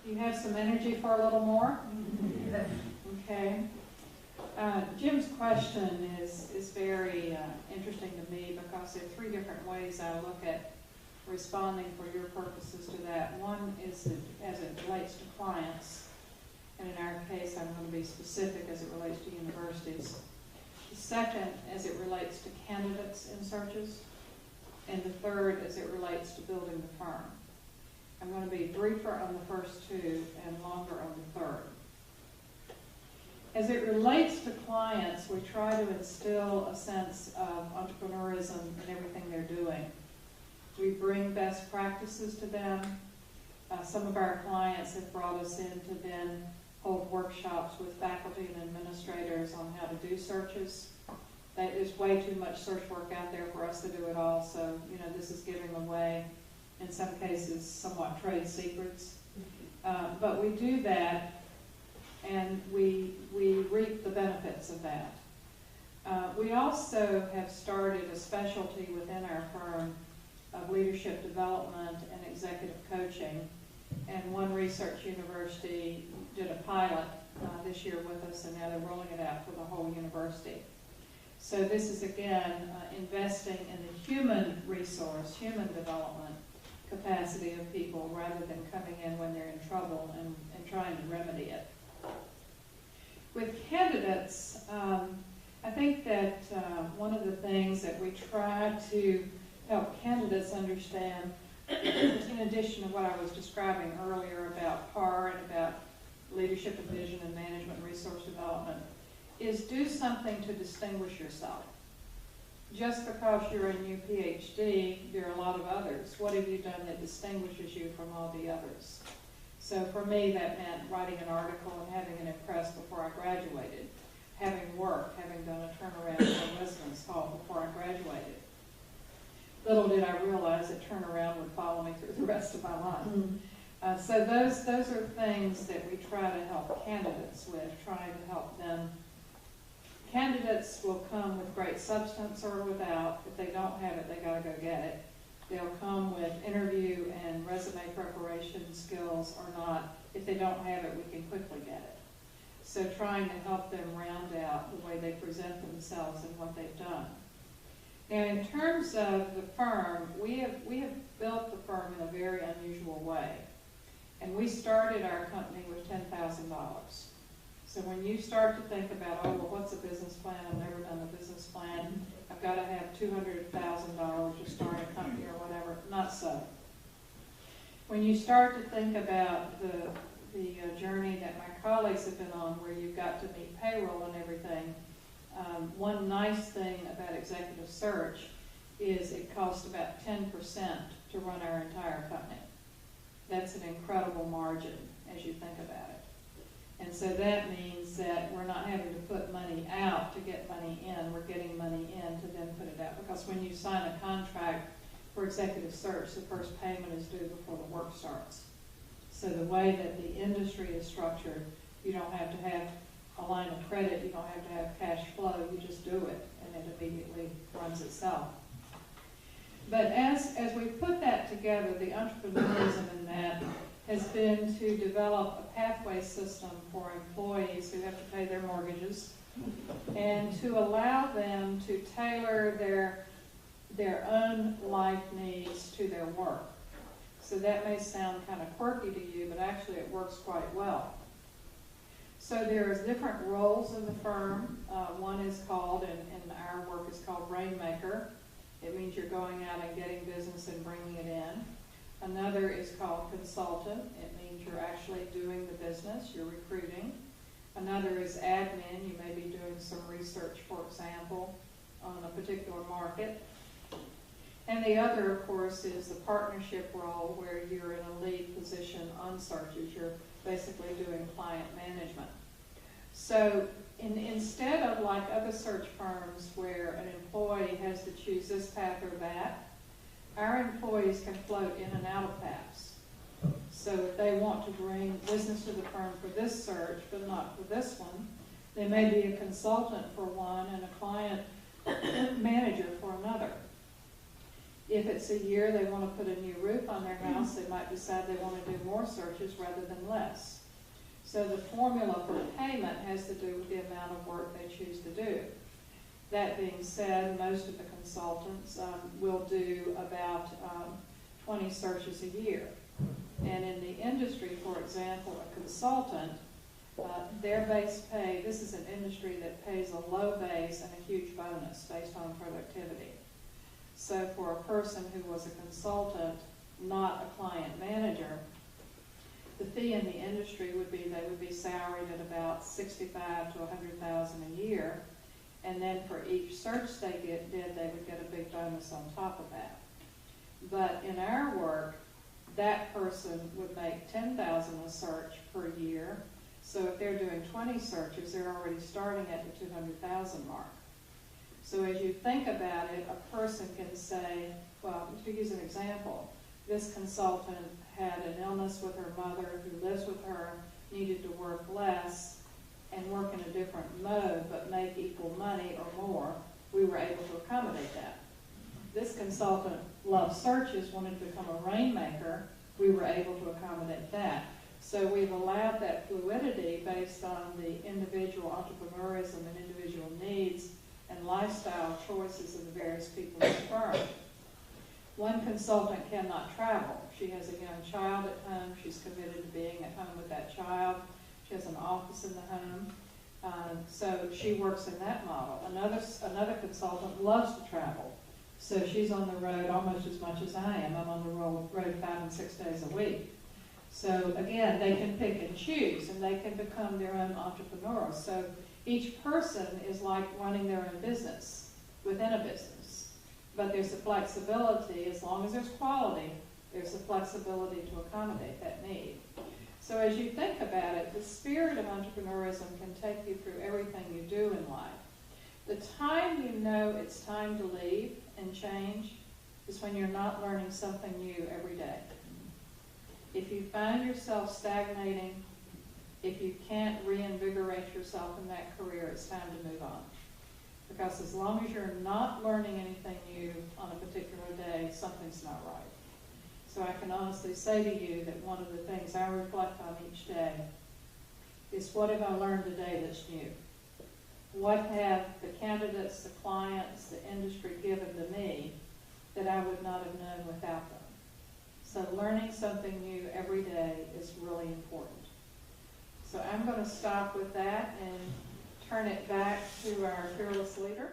Do you have some energy for a little more? Okay. Jim's question is very interesting to me because there are three different ways I look at responding for your purposes to that. One is as it relates to clients, and in our case I'm going to be specific as it relates to universities. The second as it relates to candidates in searches, and the third as it relates to building the firm. I'm going to be briefer on the first two and longer on the third. As it relates to clients, we try to instill a sense of entrepreneurism in everything they're doing. We bring best practices to them. Some of our clients have brought us in to then hold workshops with faculty and administrators on how to do searches. There's way too much search work out there for us to do it all, so this is giving away, in some cases, somewhat trade secrets. But we do that, and we reap the benefits of that. We also have started a specialty within our firm of leadership development and executive coaching, and one research university did a pilot this year with us, and now they're rolling it out for the whole university. So this is, again, investing in the human resource, human development capacity of people rather than coming in when they're in trouble and trying to remedy it. With candidates, I think that one of the things that we try to help candidates understand, in addition to what I was describing earlier about PAR and about leadership and vision and management and resource development, is do something to distinguish yourself. Just because you're a new PhD, there are a lot of others. What have you done that distinguishes you from all the others? So for me, that meant writing an article and having it in press before I graduated, having worked, having done a turnaround in a residence hall before I graduated. Little did I realize that turnaround would follow me through the rest of my life. So those are things that we try to help candidates with, trying to help them. Candidates will come with great substance or without. If they don't have it, they got to go get it. They'll come with interview and resume preparation skills or not. If they don't have it, we can quickly get it. So trying to help them round out the way they present themselves and what they've done. Now, in terms of the firm, we have built the firm in a very unusual way. And we started our company with $10,000. So when you start to think about, oh, well, what's a business plan? I've never done a business plan. I've got to have $200,000 to start a company or whatever. Not so. When you start to think about the journey that my colleagues have been on, where you've got to meet payroll and everything, one nice thing about executive search is it costs about 10% to run our entire company. That's an incredible margin as you think about it. And so that means that we're not having to put money out to get money in. We're getting money in to then put it out. Because when you sign a contract for executive search, the first payment is due before the work starts. So the way that the industry is structured, you don't have to have a line of credit. You don't have to have cash flow. You just do it, and it immediately runs itself. But as we put that together, the entrepreneurism in that has been to develop a pathway system for employees who have to pay their mortgages and to allow them to tailor their own life needs to their work. So that may sound kind of quirky to you, but actually it works quite well. So there's different roles in the firm. One is called, and our work is called Rainmaker. It means you're going out and getting business and bringing it in. Another is called consultant. It means you're actually doing the business, you're recruiting. Another is admin. You may be doing some research, for example, on a particular market. And the other, of course, is the partnership role where you're in a lead position on searches. You're basically doing client management. So instead of like other search firms where an employee has to choose this path or that, our employees can float in and out of paths. So if they want to bring business to the firm for this search, but not for this one, they may be a consultant for one and a client manager for another. If it's a year they want to put a new roof on their house, they might decide they want to do more searches rather than less. So the formula for payment has to do with the amount of work they choose to do. That being said, most of the consultants will do about 20 searches a year. And in the industry, for example, a consultant, their base pay, this is an industry that pays a low base and a huge bonus based on productivity. So for a person who was a consultant, not a client manager, the fee in the industry would be they would be salaried at about $65,000 to $100,000 a year, and then for each search they did, they would get a big bonus on top of that. But in our work, that person would make $10,000 a search per year. So if they're doing 20 searches, they're already starting at the $200,000 mark. So as you think about it, a person can say, well, to use an example, this consultant had an illness with her mother who lives with her, needed to work less and work in a different mode but make equal money or more. We were able to accommodate that. This consultant loved searches, wanted to become a rainmaker. We were able to accommodate that. So we've allowed that fluidity based on the individual entrepreneurism and individual needs and lifestyle choices of the various people in the firm. One consultant cannot travel. She has a young child at home. She's committed to being at home with that child. She has an office in the home. So she works in that model. Another consultant loves to travel. So she's on the road almost as much as I am. I'm on the road 5 and 6 days a week. So again, they can pick and choose, and they can become their own entrepreneurs. So each person is like running their own business within a business. But there's a flexibility, as long as there's quality, there's a flexibility to accommodate that need. So as you think about it, the spirit of entrepreneurism can take you through everything you do in life. The time you know it's time to leave and change is when you're not learning something new every day. If you find yourself stagnating, if you can't reinvigorate yourself in that career, it's time to move on. Because as long as you're not learning anything new on a particular day, something's not right. So I can honestly say to you that one of the things I reflect on each day is, what have I learned today that's new? What have the candidates, the clients, the industry given to me that I would not have known without them? So learning something new every day is really important. So I'm going to stop with that and turn it back to our fearless leader.